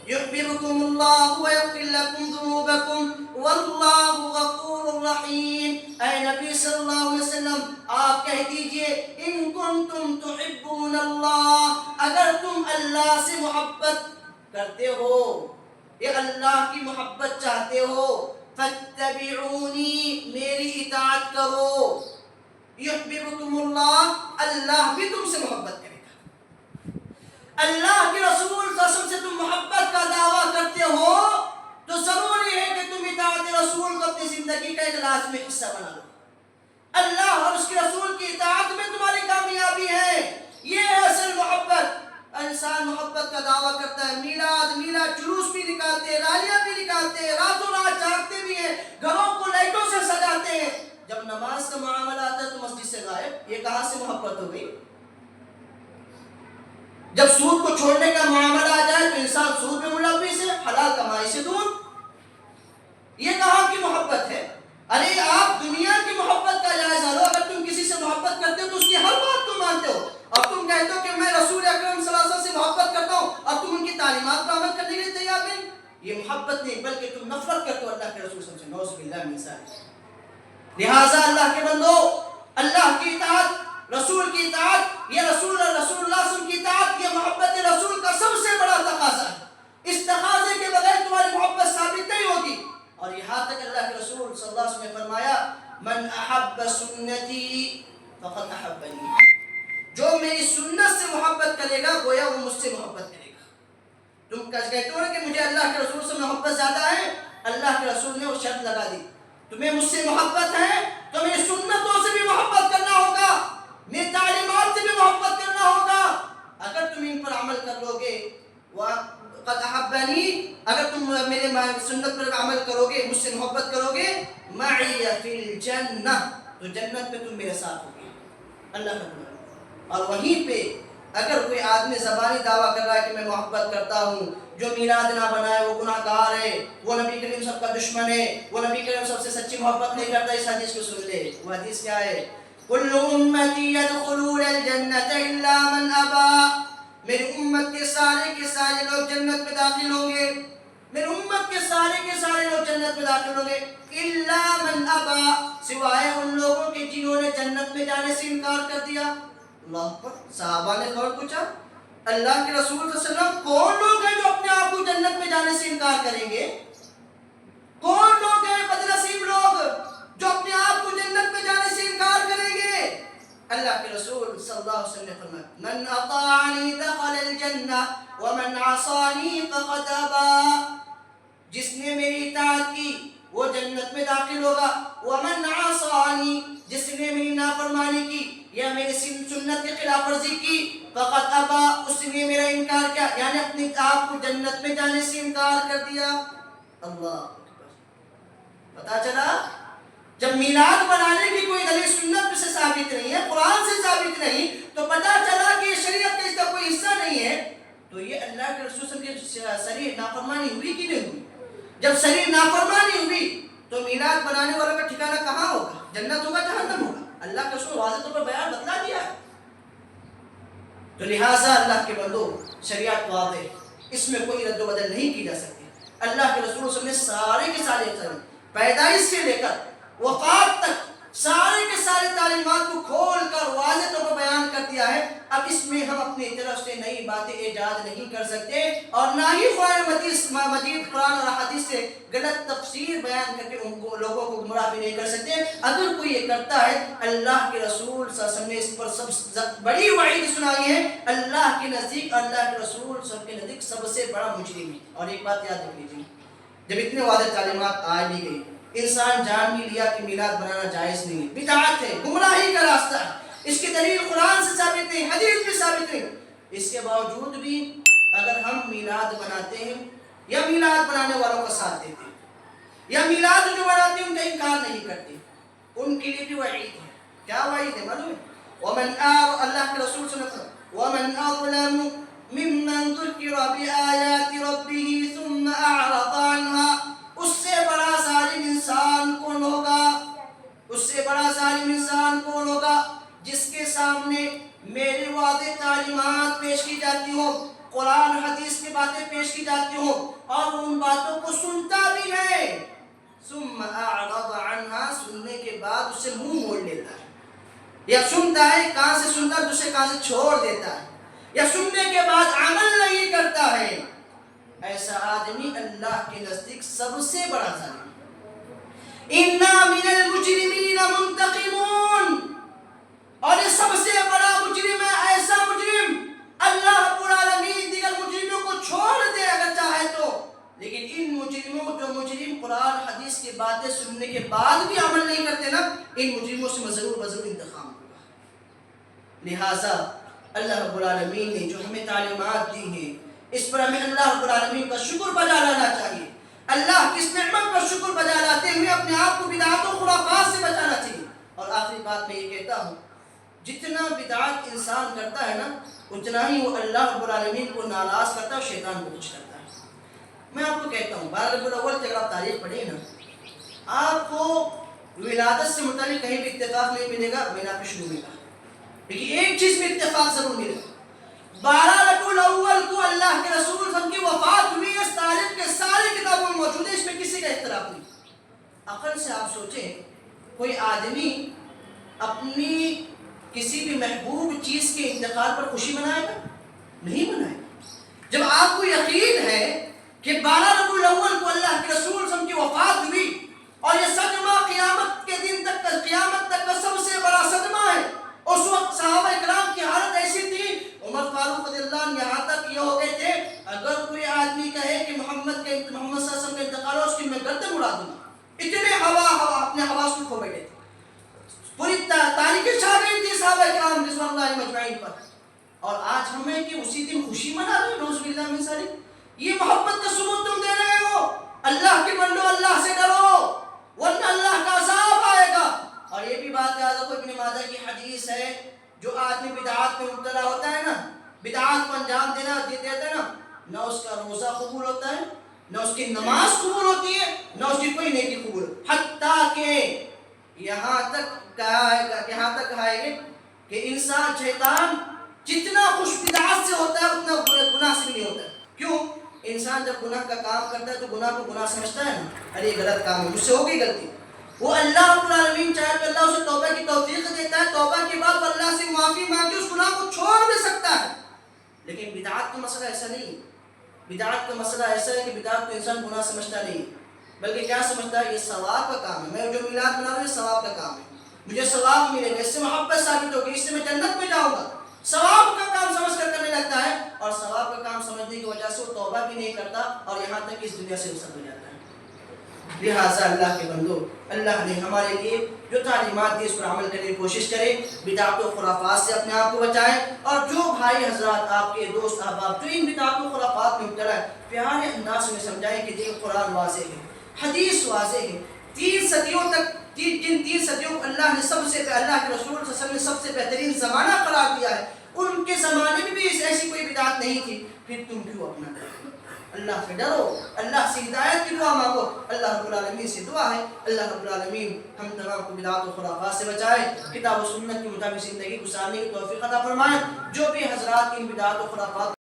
يحببكم الله ويغفر لكم ذنوبكم والله غفور رحيم۔ اے نبی صلی اللہ علیہ وسلم آپ کہہ دیجئے ان کنتم تحبون اللہ، اگر تم اللہ سے محبت کرتے ہو یا اللہ کی محبت چاہتے ہو، فاتبعونی میری اطاعت کرو، یحببکم اللہ اللہ بھی تم سے محبت کرے گا۔ اللہ کے رسول صلی اللہ علیہ وسلم سے تم محبت کا دعویٰ کرتے ہو تو ضروری ہے کہ تم اطاعت رسول کو اپنی زندگی کا ایک لازمی حصہ بنا لو۔ اللہ اور اس کے رسول کی اطاعت میں تمہاری کامیابی ہے، یہ ہے اصل محبت۔ انسان محبت کا دعویٰ کرتا ہے، میلاد جلوس بھی نکالتے ہیں، ریلیاں بھی نکالتے ہیں، راتوں رات جاگتے بھی ہیں، گھروں کو لائٹوں سے سجاتے ہیں، جب نماز کا معاملہ آتا ہے تو مسجد سے غائب۔ یہ کہاں سے محبت ہو گئی؟ جب سود کو چھوڑنے کا معاملہ آ جائے تو انسان سود میں ملوث ہے، حلال کمائی سے دور۔ یہ کہاں کی محبت ہے؟ ارے آپ دنیا کی محبت کا جائزہ لو، اگر تم کسی سے محبت کرتے ہو تو اس کی ہر بات کو مانتے ہو، اور تم کہتے ہو کہ میں رسول اکرم صلی اللہ علیہ وسلم سے محبت کرتا ہوں اور تم ان کی تعلیمات پر عمل کرنے کے لیے تیار نہیں، یہ محبت نہیں بلکہ تم نفرت کرتے ہو اللہ کے رسول صلی اللہ علیہ وسلم سے، نعوذ باللہ من ذالک۔ لہٰذا اللہ کے بندو، اللہ کی اطاعت، رسول کی اطاعت، یہ رسول اللہ صلی اللہ علیہ وسلم کی اطاعت، یہ محبت رسول کا سب سے بڑا تقاضا ہے۔ اس تقاضے کے بغیر تمہاری محبت ثابت نہیں ہوگی۔ اور یہاں تک اللہ کے رسول صلی اللہ علیہ وسلم نے فرمایا من احب سنتی فقد احبنی، جو میری سنت سے محبت کرے گا گویا وہ مجھ سے محبت کرے گا۔ تم کہتے ہو کہ مجھے اللہ کے رسول سے محبت زیادہ ہے، اللہ کے رسول نے وہ شرط لگا دی، تمہیں مجھ سے محبت ہے تو میری سنتوں سے بھی محبت کرنا ہوگا، میری تعلیمات سے بھی محبت کرنا ہوگا۔ اگر تم ان پر عمل کر لو گے، قد احبنی، اگر تم میرے سنت پر عمل کرو گے، مجھ سے محبت کرو گے، معی فی الجنہ، تو جنت میں تم میرے ساتھ ہوگے، اللہ کا بنا۔ اور وہیں پہ اگر کوئی آدمی زبانی دعویٰ کر رہا ہے کہ میں محبت کرتا ہوں، جو میلاد نہ بنائے وہ گناہ گار ہے، وہ نبی کریم سب کا دشمن ہے، وہ نبی کریم سب سے سچی محبت نہیں کرتا، اس حدیث کو سن لے۔ وہ حدیث کیا ہے؟ کل امتی یدخلون الجنۃ الا من ابا، میری امت کے سارے لوگ جنت میں داخل ہوں گے میری امت کے سارے لوگ جنت میں داخل ہوں گے، الا من ابا، سوائے ان لوگوں کے جنہوں نے جنت میں جانے سے انکار کر دیا۔ اللہ اکبر۔ صحابہ نے فوراً پوچھا اللہ کے رسول صلی اللہ علیہ وسلم کون لوگ ہیں جو اپنے آپ کو جنت میں جانے سے انکار کریں گے؟ کون لوگ ہیں بد نصیب لوگ جو اپنے آپ کو جنت میں جانے سے انکار کریں گے؟ اللہ کے رسول صلی اللہ علیہ وسلم نے فرمایا من اطاعنی دخل الجنہ ومن عصانی فقد ابا، جس نے میری اطاعت کی وہ جنت میں داخل ہوگا، ومن عصانی، جس نے میری نافرمانی کی یا میری سنت کی خلاف ورزی کی، فقد ابا، اس نے میرا انکار کیا، یعنی اپنے آپ کو جنت میں جانے سے انکار کر دیا۔ اللہ اکبر۔ پتا چلا جب میلاد منانے کی کوئی دلیل سنت سے ثابت نہیں ہے، قرآن سے ثابت نہیں، تو پتا چلا کہ یہ شریعت کا اس کا کوئی حصہ نہیں ہے، تو یہ اللہ کے رسول صلی اللہ علیہ وسلم کی صریح نافرمانی ہوئی کہ نہیں ہوئی؟ جب صریح نافرمانی ہوئی تو میلاد بنانے والوں کا ٹھکانہ کہاں ہوگا؟ جنت ہوگا جہنم ہوگا؟ اللہ کے رسول واضح طور پر بیان بتلا دیا ہے۔ تو لہٰذا اللہ کے بندو شریعت واضح، اس میں کوئی رد و بدل نہیں کی جا سکتی۔ اللہ کے رسول صلی اللہ علیہ وسلم نے سارے کے سارے پیدائش سے لے کر وفات تک سارے کے سارے تعلیمات کو کھول کر واضح طور پر بیان کر دیا ہے۔ اب اس میں ہم اپنی طرف سے نئی باتیں ایجاد نہیں کر سکتے، اور نہ ہی قرآن مجید قرآن اور حدیث سے غلط تفسیر بیان کر کے ان کو لوگوں کو گمراہ بھی نہیں کر سکتے۔ اگر کوئی یہ کرتا ہے، اللہ کے رسول صلی اللہ علیہ وسلم نے اس پر سب بڑی وعید سنائی ہے، اللہ کے نزدیک، اللہ کے رسول سب کے نزدیک سب سے بڑا مجرم ہے۔ اور ایک بات یاد رکھ لیجیے، جب اتنے واضح تعلیمات آ بھی گئی، انسان جان بھی لیا کہ میلاد بنانا جائز نہیں ہے، بدعت ہے، گمراہی کا راستہ ہے، اس کی دلیل قرآن سے ثابت نہیں، حدیث بھی ثابت نہیں، اس کے باوجود بھی اگر ہم میلاد بناتے ہیں یا میلاد بنانے والوں کا ساتھ دیتے ہیں یا میلاد جو بناتے ہیں ان کا انکار نہیں کرتے، ان کے لیے بھی وعید ہے۔ کیا وعید ہے معلوم ہے؟ اللہ کے رسول صلی اللہ علیہ وسلم وَمَنْ أَظْلَمُ مِمَّنْ ذُكِّرَ بِآيَاتِ رَبِّهِ ثُمَّ أَعْرَضَ عَنْهَا، اس سے بڑا ظالم انسان کون ہوگا؟ اس سے بڑا ظالم انسان کون ہوگا جس کے سامنے میری واضح تعلیمات پیش کی جاتی ہوں، قرآن حدیث کی باتیں پیش کی جاتی ہوں، اور ان باتوں کو سنتا بھی ہے، ثم اعرض عنها، سننے کے بعد اسے منہ موڑ لیتا ہے، یا سنتا ہے کہاں سے سنتا ہے دوسرے کہاں سے چھوڑ دیتا ہے، یا سننے کے بعد عمل نہیں کرتا ہے، ایسا آدمی اللہ کے نزدیک سب سے بڑا ظالم ہے۔ اِنَّا مِنَ الْمُجْرِمِينَ مُنْتَقِمُونَ، اور یہ سب سے بڑا مجرم ہے، ایسا مجرم اللہ رب العالمین دیگر مجرموں کو چھوڑ دے اگر چاہے تو، لیکن ان مجرموں جو مجرم قرآن حدیث کی باتیں سننے کے بعد بھی عمل نہیں کرتے نا، ان مجرموں سے ضرور انتقام ہوگا۔ لہٰذا اللہ رب العالمین نے جو ہمیں تعلیمات دی ہیں، اس پر ہمیں اللہ رب العالمین کا شکر بجا لانا چاہیے، اللہ کی اس نعمت پر شکر بجا لاتے ہوئے اپنے آپ کو بدعات و خرافات سے بچانا چاہیے۔ اور آخری بات میں یہ کہتا ہوں، جتنا بدعات انسان کرتا ہے نا، اتنا ہی وہ اللہ رب العالمین کو ناراض کرتا ہے اور شیطان کو خوش کرتا ہے۔ میں آپ کو کہتا ہوں 12 ربیع الاول کی اگر آپ تاریخ پڑھیں نا، آپ کو ولادت سے متعلق کہیں بھی اتفاق نہیں ملے گا، میں نے آپ کو شروع میں کہا، لیکن ایک چیز میں اتفاق ضرور ملے گا، 12 ربیع الاول کو اللہ کے رسول صلی اللہ علیہ وسلم کی وفات ہوئی، اس تاریخ کے ساری کتابوں میں موجود ہے، اس میں کسی کا اختلاف نہیں۔ عقل سے آپ سوچیں، کوئی آدمی اپنی کسی بھی محبوب چیز کے انتقال پر خوشی منائے گا؟ نہیں منائے گا۔ جب آپ کو یقین ہے کہ 12 ربیع الاول کو اللہ کے رسول صلی اللہ علیہ وسلم کی وفات ہوئی، اور یہ صدمہ قیامت کے دن تک کا، قیامت تک کا سب سے بڑا صدمہ ہے، اس وقت صحابہ اکرام کی حالت ایسی تھی، عمر فاروق رضی اللہ عنہ یہاں تک یہ ہو گئے تھے، اگر کوئی آدمی کہے کہ محمد صلی اللہ علیہ وسلم کا انتقال ہو، اس کی میں گردن اڑا دوں گا، اتنے اپنے حواس کو کھو بیٹھے تھے، پوری تاریخ چھا گئی تھی صحابہ اکرام رضوان اللہ علیہم اجمعین پر، اور آج ہمیں کہ اسی دن خوشی منا رہے ہیں، نعوذ باللہ من ذالک۔ یہ محبت کا ثبوت تم دے رہے ہو؟ اللہ کے بندو اللہ سے ڈرو، ورنہ اللہ کا عذاب آئے گا۔ اور یہ بھی بات یاد رکھو، ابن ماجہ کی حدیث ہے، جو آدمی بدعات میں مبتلا ہوتا ہے نا، بدعات کو انجام دیتا ہے نا، نہ اس کا روزہ قبول ہوتا ہے، نہ اس کی نماز قبول ہوتی ہے، نہ اس کی کوئی نیکی قبول ہوتی ہے، حتیٰ کہ یہاں تک کہا ہے کہ انسان شیطان جتنا خوش بدعات سے ہوتا ہے اتنا گناہ سے نہیں ہوتا ہے۔ کیوں؟ انسان جب گناہ کا کام کرتا ہے تو گناہ کو گناہ سمجھتا ہے نا، ارے یہ غلط کام ہے، مجھ سے ہو گئی غلطی، وہ اللہ رب العالمین چاہے تو اللہ اسے توبہ کی توفیق دیتا ہے، توبہ کے بعد وہ اللہ سے معافی مانگ کے اس گناہ کو چھوڑ بھی سکتا ہے۔ لیکن بدعات کا مسئلہ ایسا نہیں، بدعات کا مسئلہ ایسا ہے کہ بدعات کو انسان گناہ سمجھتا نہیں، بلکہ کیا سمجھتا ہے یہ ثواب کا کام ہے، میں جو میلاد بنا رہا ہوں یہ ثواب کا کام ہے، مجھے ثواب ملے گا، اس سے محبت ثابت ہوگی، اس سے میں جنت میں جاؤں گا، ثواب کا کام سمجھ کر کرنے لگتا ہے، اور ثواب کا کام سمجھنے کی وجہ سے وہ توبہ بھی نہیں کرتا اور یہاں تک کہ اس دنیا سے رخصت ہو جاتا ہے۔ لہٰذا اللہ کے بندو، اللہ نے ہمارے لیے جو تعلیمات دی اس پر عمل کرنے کی کوشش کرے، بدعات و خرافات سے اپنے آپ کو بچائیں، اور جو بھائی حضرات آپ کے دوست احباب جو ان بدعات و خرافات میں مبتلا ہے، پیارے انداز میں سمجھائیں کہ دیکھ قرآن واضح ہے، حدیث واضح ہے، 3 صدیوں تک جن 3 صدیوں کو اللہ نے اللہ کے رسول صلی اللہ علیہ وسلم نے سب سے بہترین زمانہ قرار دیا ہے، ان کے زمانے میں بھی ایسی کوئی بدعت نہیں تھی، پھر تم کیوں اپنا کرو؟ اللہ سے ڈرو، اللہ سے ہدایت کی دعا مانگو، اللہ رب العالمین سے دعا ہے اللہ رب العالمین ہم تمام کو بدعات و خرافات سے بچائے، کتاب و سنت کے مطابق زندگی گزارنے کی توفیق عطا فرمائے۔ جو بھی حضرات ان بدعات و خرافات